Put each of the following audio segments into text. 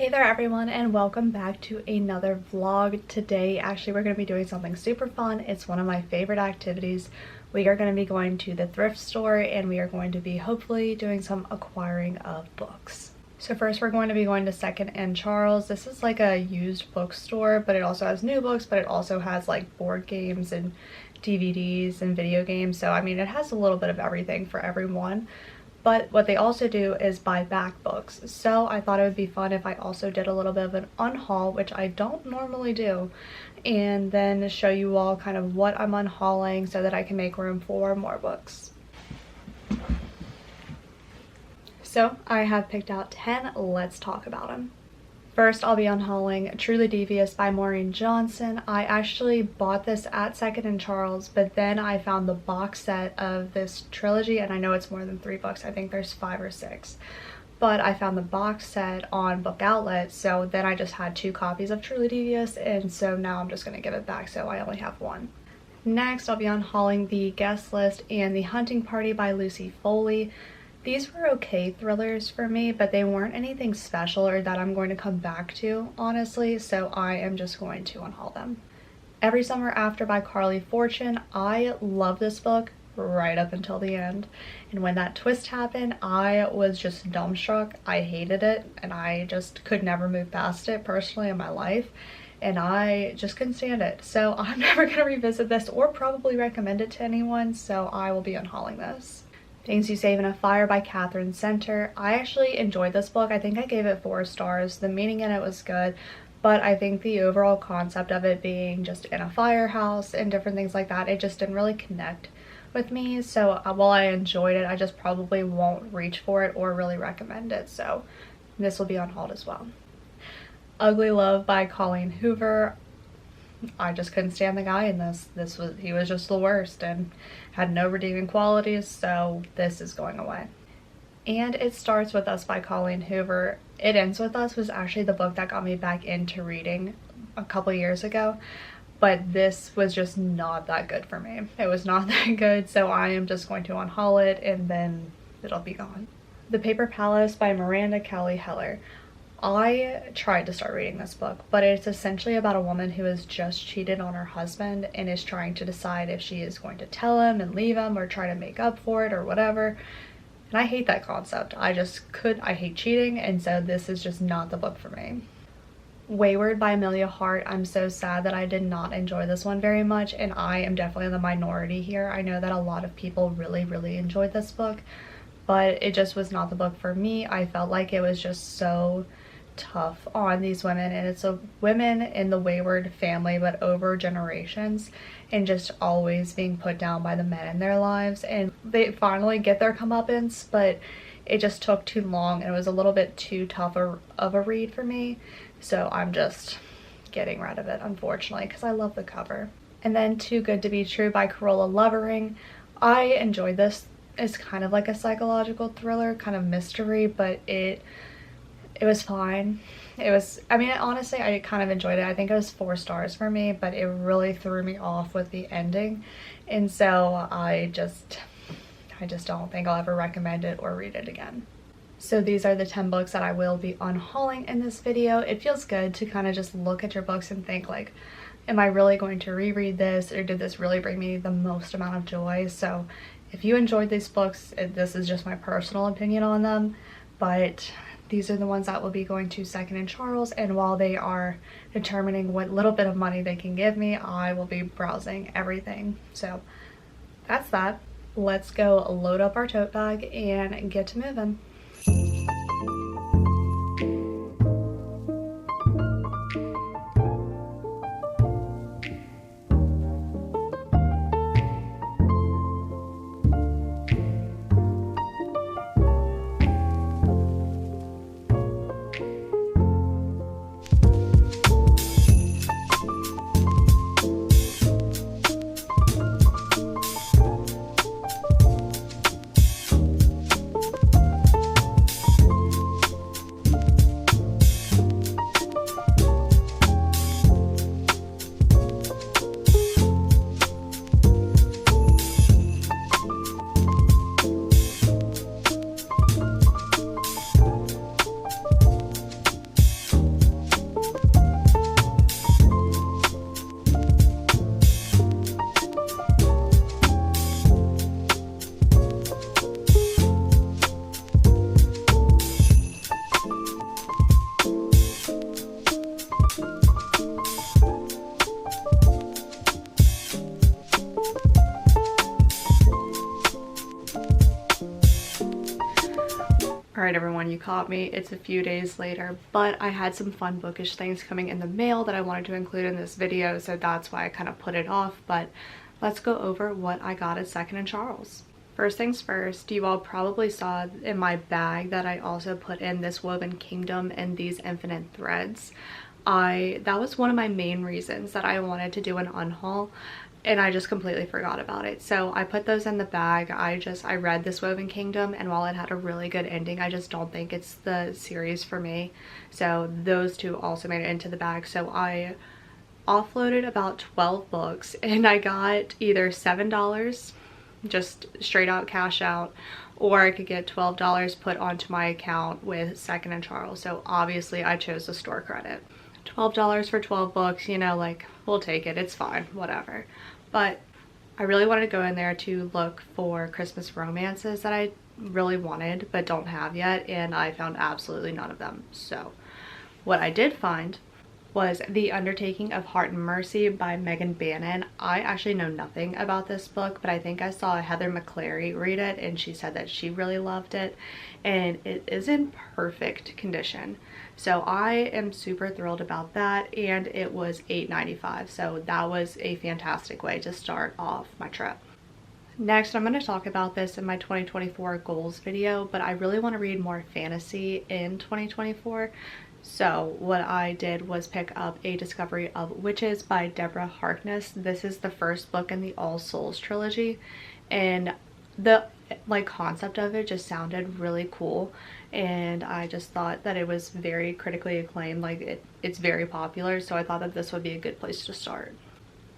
Hey there everyone, and welcome back to another vlog. Today actually we're going to be doing something super fun. It's one of my favorite activities. We are going to be going to the thrift store and we are going to be hopefully doing some acquiring of books. So first we're going to be going to Second and Charles. This is like a used bookstore, but it also has new books, but it also has like board games and DVDs and video games. So I mean it has a little bit of everything for everyone. But what they also do is buy back books. So I thought it would be fun if I also did a little bit of an unhaul, which I don't normally do, and then show you all kind of what I'm unhauling so that I can make room for more books. So I have picked out 10. Let's talk about them. First, I'll be unhauling Truly Devious by Maureen Johnson. I actually bought this at Second and Charles, but then I found the box set of this trilogy, and I know it's more than 3 books. I think there's 5 or 6. But I found the box set on Book Outlet, so then I just had 2 copies of Truly Devious, and so now I'm just going to give it back, so I only have 1. Next, I'll be unhauling The Guest List and The Hunting Party by Lucy Foley. These were okay thrillers for me, but they weren't anything special or that I'm going to come back to, honestly, so I am just going to unhaul them. Every Summer After by Carly Fortune. I love this book right up until the end, and when that twist happened, I was just dumbstruck. I hated it, and I just could never move past it personally in my life, and I just couldn't stand it. So I'm never going to revisit this or probably recommend it to anyone, so I will be unhauling this. Things You Save in a Fire by Catherine Center. I actually enjoyed this book. I think I gave it 4 stars. The meaning in it was good, but I think the overall concept of it being just in a firehouse and different things like that, it just didn't really connect with me. So while I enjoyed it, I just probably won't reach for it or really recommend it. So this will be unhauled as well. Ugly Love by Colleen Hoover. I just couldn't stand the guy in this. He was just the worst and had no redeeming qualities, so this is going away. And It Starts With Us by Colleen Hoover. It Ends With Us was actually the book that got me back into reading a couple years ago, but this was just not that good for me. It was not that good, so I am just going to unhaul it and then it'll be gone. The Paper Palace by Miranda Kelly Heller. I tried to start reading this book, but it's essentially about a woman who has just cheated on her husband and is trying to decide if she is going to tell him and leave him or try to make up for it or whatever. And I hate that concept. I hate cheating, and so this is just not the book for me. Wayward by Amelia Hart. I'm so sad that I did not enjoy this one very much, and I am definitely in the minority here. I know that a lot of people really enjoyed this book, but it just was not the book for me. I felt like it was just so tough on these women, and it's a women in the wayward family but over generations, and just always being put down by the men in their lives, and they finally get their comeuppance, but it just took too long and it was a little bit too tough of a read for me, so I'm just getting rid of it, unfortunately, because I love the cover. And then Too Good to Be True by Corolla Lovering. I enjoyed this. It's kind of like a psychological thriller, kind of mystery, but it was fine. I mean, honestly, I kind of enjoyed it. I think it was 4 stars for me, but it really threw me off with the ending. And so I just don't think I'll ever recommend it or read it again. So these are the 10 books that I will be unhauling in this video. It feels good to kind of just look at your books and think like, am I really going to reread this, or did this really bring me the most amount of joy? So if you enjoyed these books, this is just my personal opinion on them, but these are the ones that will be going to Second and Charles, and while they are determining what little bit of money they can give me, I will be browsing everything. So that's that. Let's go load up our tote bag and get to moving. Alright everyone, you caught me. It's a few days later, but I had some fun bookish things coming in the mail that I wanted to include in this video, so that's why I kind of put it off. But let's go over what I got at Second and Charles. First things first, you all probably saw in my bag that I also put in this Woven Kingdom and these Infinite Threads. That was one of my main reasons that I wanted to do an unhaul, and I just completely forgot about it. So I put those in the bag. I read this Woven Kingdom, and while it had a really good ending, I just don't think it's the series for me. So those two also made it into the bag. So I offloaded about 12 books, and I got either $7, just straight out cash out, or I could get $12 put onto my account with Second and Charles. So obviously I chose the store credit. $12 for 12 books, you know, like, we'll take it, it's fine, whatever. But I really wanted to go in there to look for Christmas romances that I really wanted but don't have yet, and I found absolutely none of them. So what I did find was The Undertaking of Heart and Mercy by Megan Bannon. I actually know nothing about this book, but I think I saw Heather McClary read it, and she said that she really loved it, and it is in perfect condition. So I am super thrilled about that, and it was $8.95, so that was a fantastic way to start off my trip. Next, I'm going to talk about this in my 2024 goals video, but I really want to read more fantasy in 2024. So what I did was pick up A Discovery of Witches by Deborah Harkness. This is the first book in the All Souls trilogy, and the concept of it just sounded really cool, and I just thought that it was very critically acclaimed. It's very popular, so I thought that this would be a good place to start.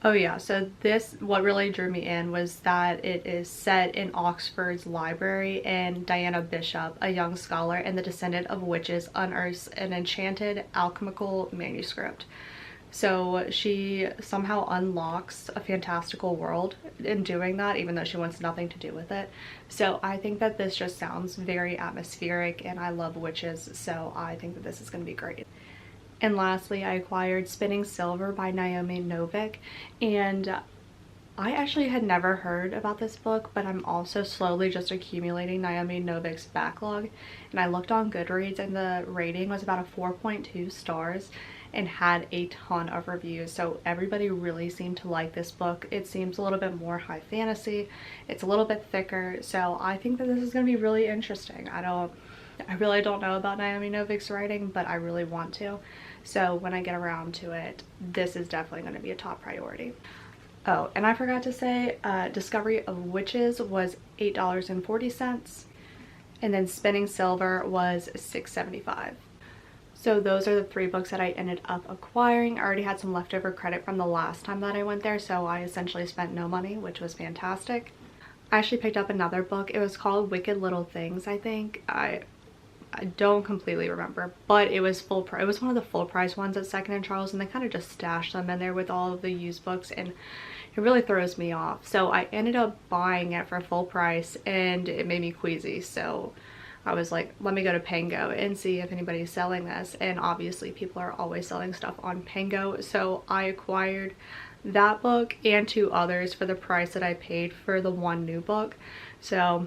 Oh yeah, so what really drew me in was that it is set in Oxford's library, and Diana Bishop, a young scholar and the descendant of witches, unearths an enchanted alchemical manuscript. So she somehow unlocks a fantastical world in doing that, even though she wants nothing to do with it. So I think that this just sounds very atmospheric, and I love witches, so I think that this is going to be great. And lastly, I acquired Spinning Silver by Naomi Novik, and I actually had never heard about this book, but I'm also slowly just accumulating Naomi Novik's backlog, and I looked on Goodreads, and the rating was about a 4.2 stars and had a ton of reviews, so everybody really seemed to like this book. It seems a little bit more high fantasy, it's a little bit thicker, so I think that this is going to be really interesting. I really don't know about Naomi Novik's writing, but I really want to. So when I get around to it, this is definitely going to be a top priority. Oh, and I forgot to say, Discovery of Witches was $8.40, and then Spinning Silver was $6.75. So those are the 3 books that I ended up acquiring. I already had some leftover credit from the last time that I went there, so I essentially spent no money, which was fantastic. I actually picked up another book. It was called Wicked Little Things, I think. I don't completely remember, but it was full price. It was one of the full price ones at Second and Charles, and they kind of just stashed them in there with all of the used books, and it really throws me off. So I ended up buying it for full price, and it made me queasy. So I was like, let me go to Pango and see if anybody's selling this, and obviously people are always selling stuff on Pango. So I acquired that book and 2 others for the price that I paid for the one new book. So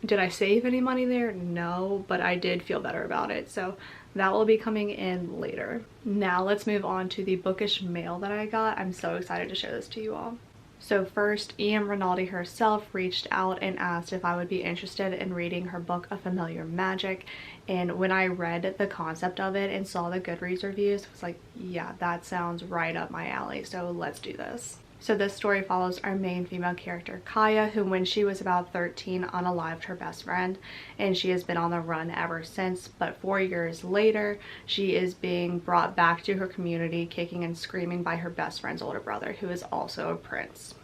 did I save any money there? No, but I did feel better about it. So that will be coming in later. Now let's move on to the bookish mail that I got. I'm so excited to show this to you all. So first, Ian Rinaldi herself reached out and asked if I would be interested in reading her book, A Familiar Magic. And when I read the concept of it and saw the Goodreads reviews, I was like, yeah, that sounds right up my alley, so let's do this. So this story follows our main female character, Kaya, who when she was about 13 unalived her best friend, and she has been on the run ever since. But 4 years later, she is being brought back to her community, kicking and screaming by her best friend's older brother, who is also a prince.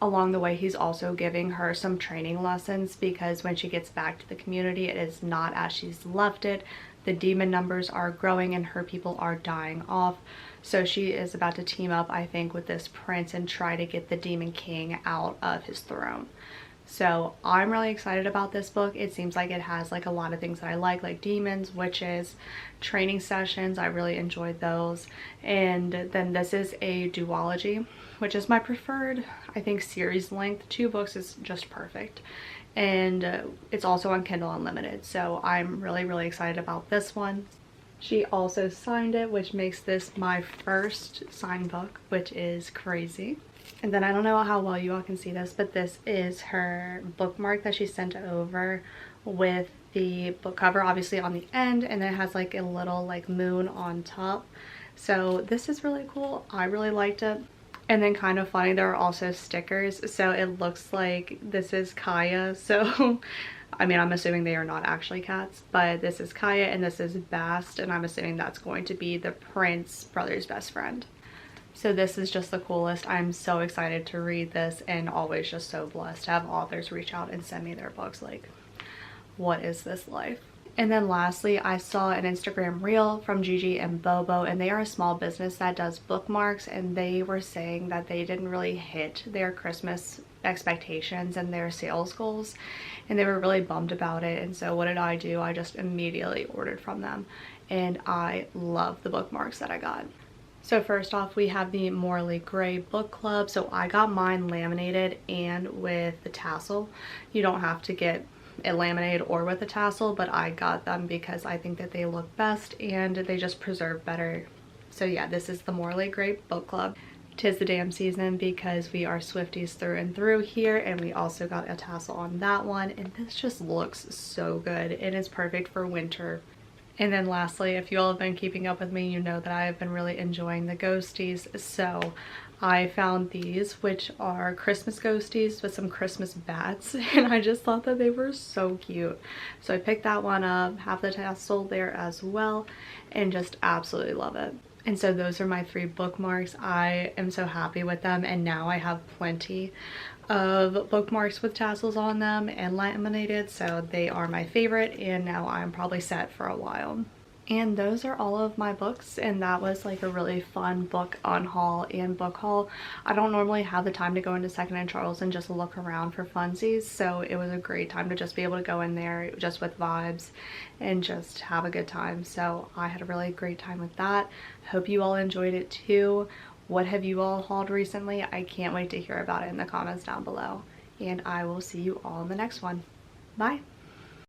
Along the way, he's also giving her some training lessons, because when she gets back to the community, it is not as she's left it. The demon numbers are growing and her people are dying off. So she is about to team up, I think, with this prince and try to get the Demon King out of his throne. So I'm really excited about this book. It seems like it has a lot of things that I like demons, witches, training sessions. I really enjoyed those. And then this is a duology, which is my preferred, I think, series length. 2 books is just perfect. and it's also on Kindle Unlimited, so I'm really excited about this one. She also signed it, which makes this my first signed book, which is crazy. And then I don't know how well you all can see this, but this is her bookmark that she sent over with the book cover obviously on the end, and then it has like a little like moon on top. So this is really cool. I really liked it. And then kind of funny, there are also stickers, so it looks like this is Kaya. So I mean, I'm assuming they are not actually cats, but this is Kaya and this is Bast, and I'm assuming that's going to be the Prince brother's best friend. So this is just the coolest. I'm so excited to read this, and always just so blessed to have authors reach out and send me their books. Like, what is this life? And then lastly, I saw an Instagram reel from Gigi and Bobo, and they are a small business that does bookmarks, and they were saying that they didn't really hit their Christmas expectations and their sales goals, and they were really bummed about it. And so what did I do? I just immediately ordered from them, and I love the bookmarks that I got. So first off, we have the Morally Gray book club. So I got mine laminated and with the tassel. You don't have to get it laminated or with a tassel, but I got them because I think that they look best and they just preserve better. So yeah, this is the Morally Gray book club. 'Tis the damn season because we are Swifties through and through here, and we also got a tassel on that one, and this just looks so good. It is perfect for winter. And then lastly, if you all have been keeping up with me, you know that I have been really enjoying the ghosties. So I found these, which are Christmas ghosties with some Christmas bats, and I just thought that they were so cute. So I picked that one up, have the tassel there as well, and just absolutely love it. And so those are my 3 bookmarks. I am so happy with them, and now I have plenty of bookmarks with tassels on them and laminated, so they are my favorite, and now I'm probably set for a while. And those are all of my books, and that was like a really fun book unhaul and book haul. I don't normally have the time to go into Second & Charles and just look around for funsies, so it was a great time to just be able to go in there just with vibes and just have a good time. So I had a really great time with that. Hope you all enjoyed it too. What have you all hauled recently? I can't wait to hear about it in the comments down below, and I will see you all in the next one. Bye.